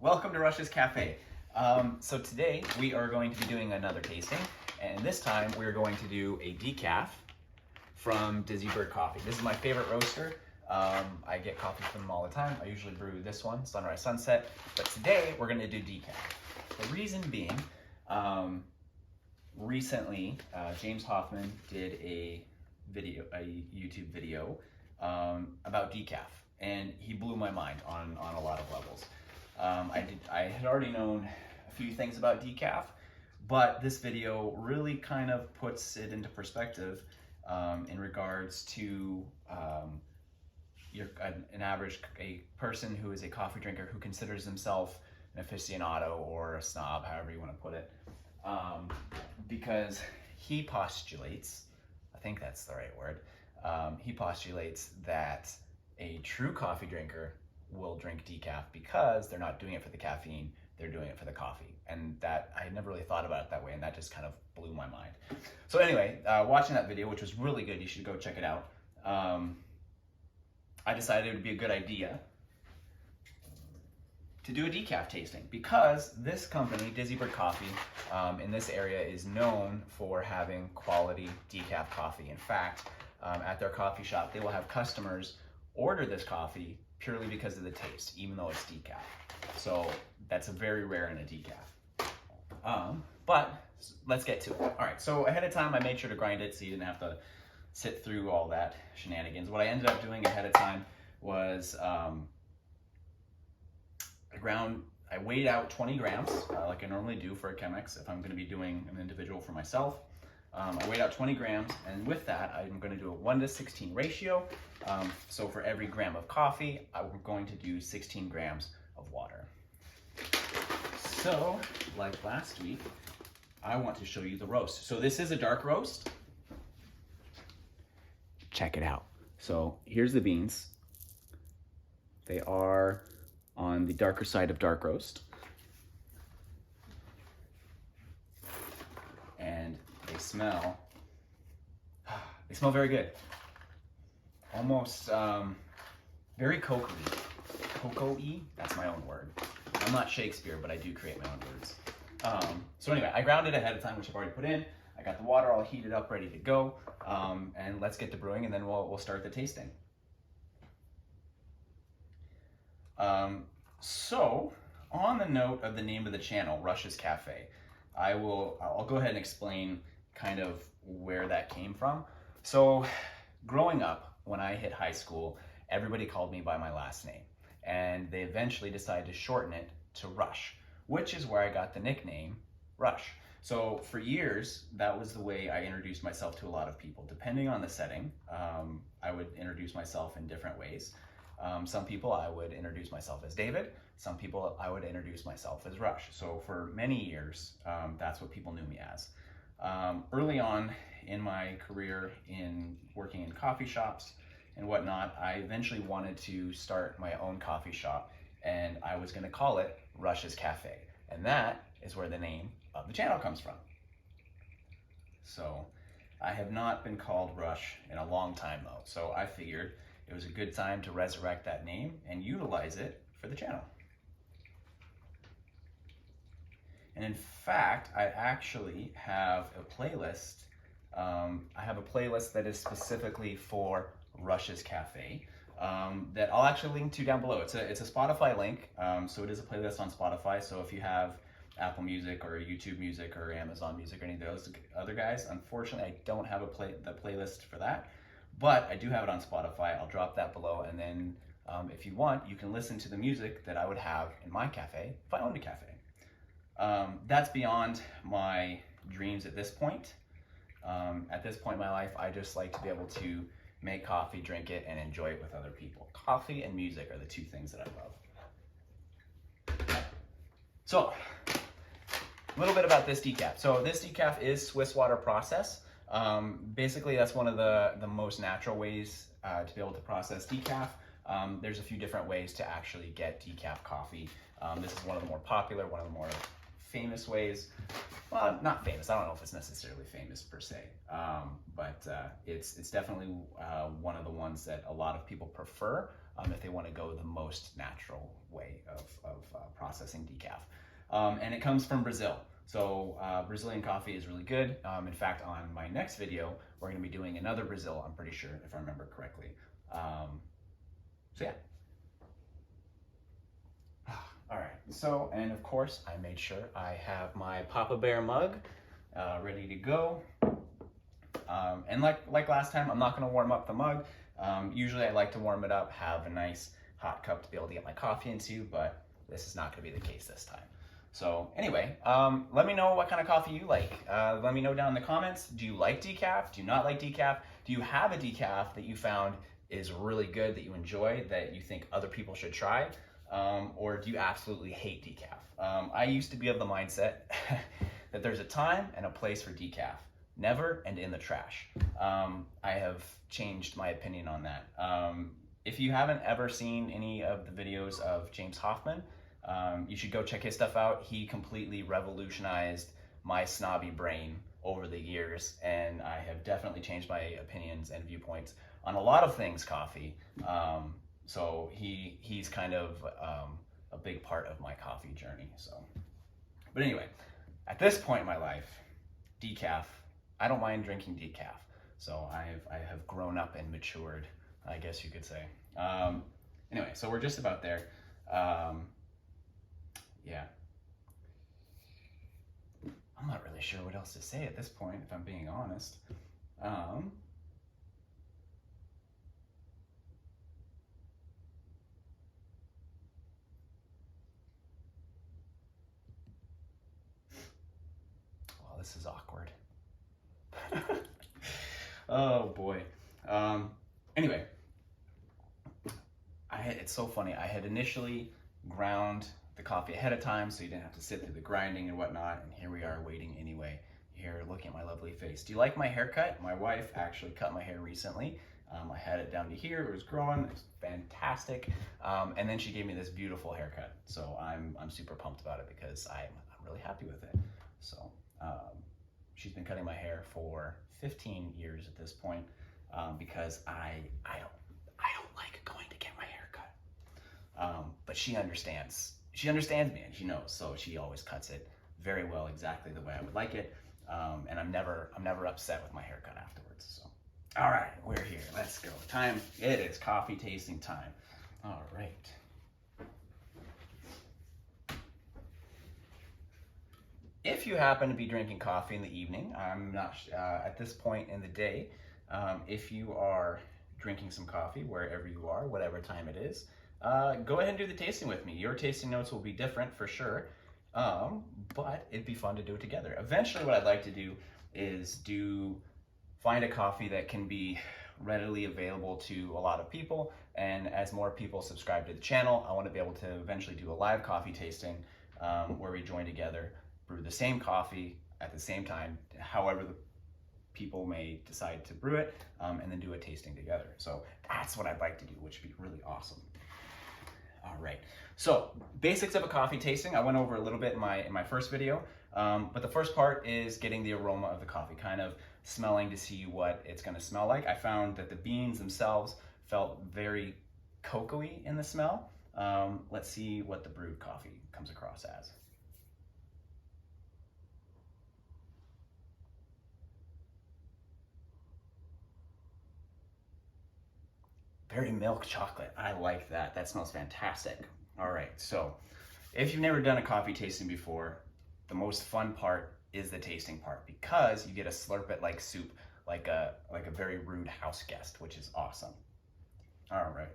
Welcome to Rush's Cafe. So today we are going to be doing another tasting, and this time we're going to do a decaf from Dizzy Bird Coffee. This is my favorite roaster. I get coffee from them all the time. I usually brew this one, Sunrise Sunset, but today we're going to do decaf. The reason being, recently James Hoffman did a YouTube video about decaf, and he blew my mind on a lot of levels. I had already known a few things about decaf, but this video really kind of puts it into perspective in regards to a person who is a coffee drinker who considers himself an aficionado or a snob, however you want to put it, because he postulates, I think that's the right word, he postulates that a true coffee drinker will drink decaf because they're not doing it for the caffeine, they're doing it for the coffee. And that, I had never really thought about it that way, and that just kind of blew my mind. So anyway, watching that video, which was really good, you should go check it out, I decided it would be a good idea to do a decaf tasting, because this company, Dizzy Bird Coffee, in this area is known for having quality decaf coffee. In fact, at their coffee shop, they will have customers order this coffee purely because of the taste, even though it's decaf. So that's very rare in a decaf. But let's get to it. All right, so ahead of time, I made sure to grind it so you didn't have to sit through all that shenanigans. What I ended up doing ahead of time was I weighed out 20 grams, like I normally do for a Chemex if I'm going to be doing an individual for myself. I weighed out 20 grams, and with that, I'm going to do a 1:16 ratio. So for every gram of coffee, I'm going to do 16 grams of water. So, like last week, I want to show you the roast. So this is a dark roast. Check it out. So here's the beans. They are on the darker side of dark roast. And they smell very good. Almost very cocoa-y. Cocoa-y? That's my own word. I'm not Shakespeare, but I do create my own words. So anyway, I ground it ahead of time, which I've already put in. I got the water all heated up, ready to go. And let's get to brewing, and then we'll start the tasting. So, on the note of the name of the channel, Rush's Cafe, I'll go ahead and explain kind of where that came from. So, growing up, when I hit high school, everybody called me by my last name, and they eventually decided to shorten it to Rush, which is where I got the nickname Rush. So for years, that was the way I introduced myself to a lot of people. Depending on the setting, I would introduce myself in different ways. Some people I would introduce myself as David. Some people I would introduce myself as Rush. So for many years, that's what people knew me as. Early on in my career in working in coffee shops and whatnot, I eventually wanted to start my own coffee shop, and I was going to call it Rush's Cafe. And that is where the name of the channel comes from. So I have not been called Rush in a long time though. So I figured it was a good time to resurrect that name and utilize it for the channel. And in fact, I actually have a playlist. I have a playlist that is specifically for Rush's Cafe that I'll actually link to down below. It's a Spotify link, so it is a playlist on Spotify. So if you have Apple Music or YouTube Music or Amazon Music or any of those other guys, unfortunately I don't have the playlist for that, but I do have it on Spotify. I'll drop that below, and then if you want, you can listen to the music that I would have in my cafe if I owned a cafe. That's beyond my dreams at this point. At this point in my life, I just like to be able to make coffee, drink it, and enjoy it with other people. Coffee and music are the two things that I love. So, a little bit about this decaf. So this decaf is Swiss water process. Basically, that's one of the most natural ways to be able to process decaf. There's a few different ways to actually get decaf coffee. This is one of the more popular, one of the more famous ways. Well, not famous. I don't know if it's necessarily famous per se, but it's definitely one of the ones that a lot of people prefer if they want to go the most natural way of processing decaf. And it comes from Brazil. So Brazilian coffee is really good. In fact, on my next video, we're going to be doing another Brazil, I'm pretty sure, if I remember correctly. So yeah. All right, so, and of course, I made sure I have my Papa Bear mug ready to go. And like last time, I'm not gonna warm up the mug. Usually I like to warm it up, have a nice hot cup to be able to get my coffee into, but this is not gonna be the case this time. So anyway, let me know what kind of coffee you like. Let me know down in the comments, do you like decaf? Do you not like decaf? Do you have a decaf that you found is really good, that you enjoy, that you think other people should try? Or do you absolutely hate decaf? I used to be of the mindset that there's a time and a place for decaf. Never and in the trash. I have changed my opinion on that. If you haven't ever seen any of the videos of James Hoffmann, you should go check his stuff out. He completely revolutionized my snobby brain over the years, and I have definitely changed my opinions and viewpoints on a lot of things coffee. So he's kind of a big part of my coffee journey. So, but anyway, at this point in my life, decaf, I don't mind drinking decaf. So I have grown up and matured, I guess you could say. Anyway, so we're just about there. Yeah. I'm not really sure what else to say at this point, if I'm being honest. Well, this is awkward. Oh boy. Anyway, it's so funny. I had initially ground the coffee ahead of time so you didn't have to sit through the grinding and whatnot, and here we are waiting anyway. Here, looking at my lovely face. Do you like my haircut? My wife actually cut my hair recently. I had it down to here, it was growing, it was fantastic. And then she gave me this beautiful haircut. So I'm super pumped about it because I'm really happy with it. So she's been cutting my hair for 15 years at this point, because I don't like going to get my hair cut. But she understands. She understands me and she knows, so she always cuts it very well, exactly the way I would like it. And I'm never upset with my haircut afterwards. So, all right, we're here. Let's go. Time. It is coffee tasting time. All right. If you happen to be drinking coffee in the evening, I'm not at this point in the day. If you are drinking some coffee wherever you are, whatever time it is, go ahead and do the tasting with me. Your tasting notes will be different for sure, but it'd be fun to do it together. Eventually what I'd like to do is find a coffee that can be readily available to a lot of people, and as more people subscribe to the channel, I want to be able to eventually do a live coffee tasting where we join together, brew the same coffee at the same time, however the people may decide to brew it, and then do a tasting together. So that's what I'd like to do, which would be really awesome. All right, so basics of a coffee tasting, I went over a little bit in my first video, but the first part is getting the aroma of the coffee, kind of smelling to see what it's gonna smell like. I found that the beans themselves felt very cocoa-y in the smell. Let's see what the brewed coffee comes across as. Very milk chocolate. I like that. That smells fantastic. All right, so if you've never done a coffee tasting before, the most fun part is the tasting part because you get to slurp it like soup, like a very rude house guest, which is awesome. All right.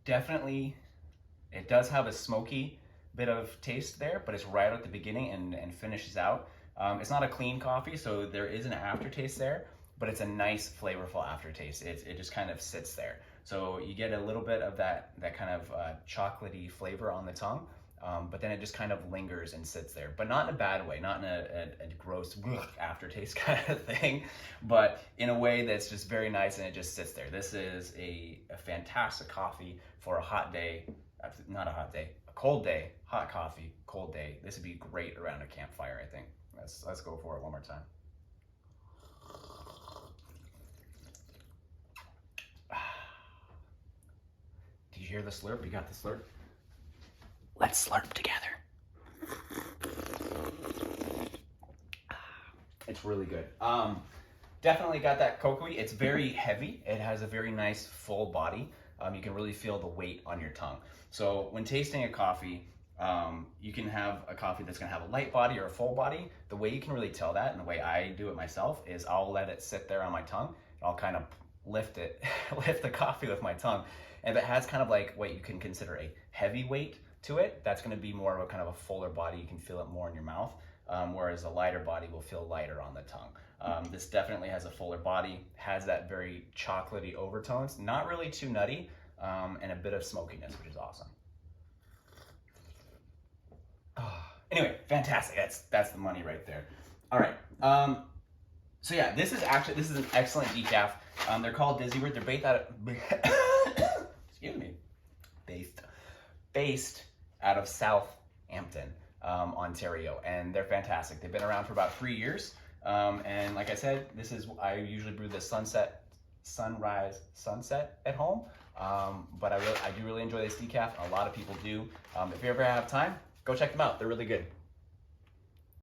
Definitely, it does have a smoky bit of taste there, but it's right at the beginning and finishes out. It's not a clean coffee, so there is an aftertaste there, but it's a nice flavorful aftertaste. It just kind of sits there. So you get a little bit of that kind of chocolatey flavor on the tongue, but then it just kind of lingers and sits there, but not in a bad way, not in a gross aftertaste kind of thing, but in a way that's just very nice and it just sits there. This is a fantastic coffee for a hot day, not a hot day, a cold day, hot coffee, cold day. This would be great around a campfire, I think. Let's go for it one more time. hear the slurp? You got the slurp? Let's slurp together. It's really good. Definitely got that cocoa-y. It's very heavy. It has a very nice full body. You can really feel the weight on your tongue. So when tasting a coffee, you can have a coffee that's gonna have a light body or a full body. The way you can really tell that, and the way I do it myself, is I'll let it sit there on my tongue. And I'll kind of lift the coffee with my tongue. And if it has kind of like what you can consider a heavy weight to it, that's gonna be more of a kind of a fuller body. You can feel it more in your mouth. Whereas a lighter body will feel lighter on the tongue. This definitely has a fuller body, has that very chocolatey overtones, not really too nutty, and a bit of smokiness, which is awesome. Anyway, fantastic. That's the money right there. All right. So yeah, this is an excellent decaf. They're called Dizzy-Word. They're based out of excuse me, based out of Southampton, Ontario, and they're fantastic. They've been around for about 3 years, and like I said, I usually brew this sunrise, sunset at home, but I do really enjoy this decaf. A lot of people do. If you ever have time, go check them out. They're really good.